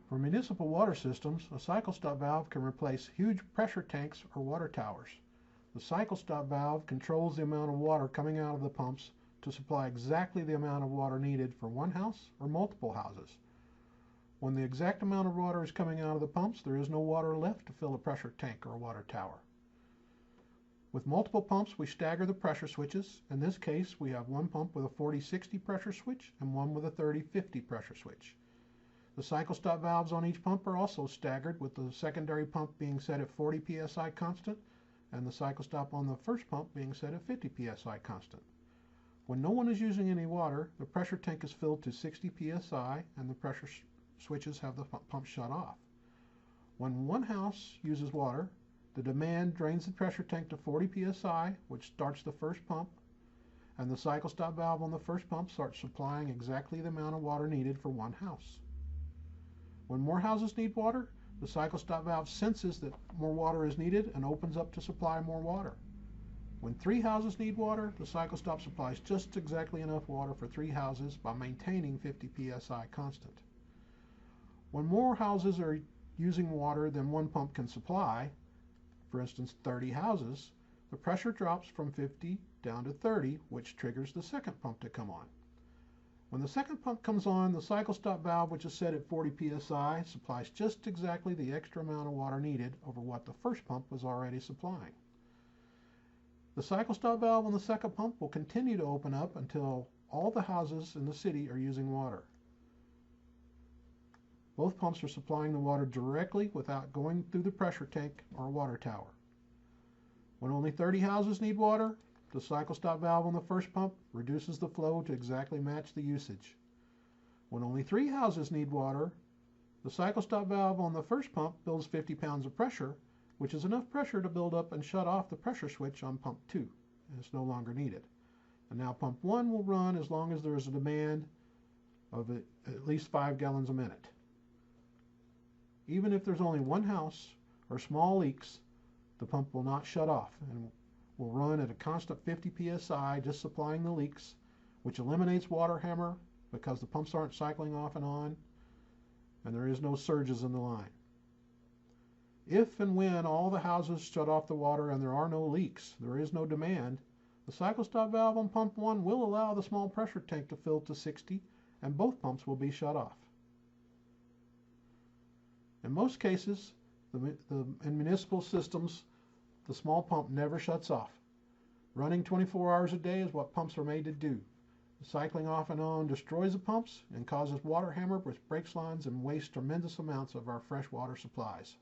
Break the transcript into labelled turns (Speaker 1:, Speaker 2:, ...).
Speaker 1: For municipal water systems, a cycle stop valve can replace huge pressure tanks or water towers. The cycle stop valve controls the amount of water coming out of the pumps to supply exactly the amount of water needed for one house or multiple houses. When the exact amount of water is coming out of the pumps, there is no water left to fill a pressure tank or a water tower. With multiple pumps, we stagger the pressure switches. In this case, we have one pump with a 40-60 pressure switch and one with a 30-50 pressure switch. The cycle stop valves on each pump are also staggered, with the secondary pump being set at 40 psi constant and the cycle stop on the first pump being set at 50 psi constant. When no one is using any water, the pressure tank is filled to 60 psi and the pressure switches have the pump shut off. When one house uses water, the demand drains the pressure tank to 40 psi, which starts the first pump, and the cycle stop valve on the first pump starts supplying exactly the amount of water needed for one house. When more houses need water, the cycle stop valve senses that more water is needed and opens up to supply more water. When 3 houses need water, the cycle stop supplies just exactly enough water for 3 houses by maintaining 50 psi constant. When more houses are using water than one pump can supply, for instance 30 houses, the pressure drops from 50 down to 30, which triggers the second pump to come on. When the second pump comes on, the cycle stop valve, which is set at 40 psi, supplies just exactly the extra amount of water needed over what the first pump was already supplying. The cycle stop valve on the second pump will continue to open up until all the houses in the city are using water. Both pumps are supplying the water directly without going through the pressure tank or water tower. When only 30 houses need water, the cycle stop valve on the first pump reduces the flow to exactly match the usage. When only 3 houses need water, the cycle stop valve on the first pump builds 50 pounds of pressure, which is enough pressure to build up and shut off the pressure switch on pump 2, and it's no longer needed. And now pump 1 will run as long as there is a demand of at least 5 gallons a minute. Even if there's only one house or small leaks, the pump will not shut off and will run at a constant 50 psi, just supplying the leaks, which eliminates water hammer because the pumps aren't cycling off and on, and there is no surges in the line. If and when all the houses shut off the water and there are no leaks, there is no demand, the cycle stop valve on pump 1 will allow the small pressure tank to fill to 60 and both pumps will be shut off. In most cases, in municipal systems, the small pump never shuts off. Running 24 hours a day is what pumps are made to do. Cycling off and on destroys the pumps and causes water hammer, which breaks lines and wastes tremendous amounts of our fresh water supplies.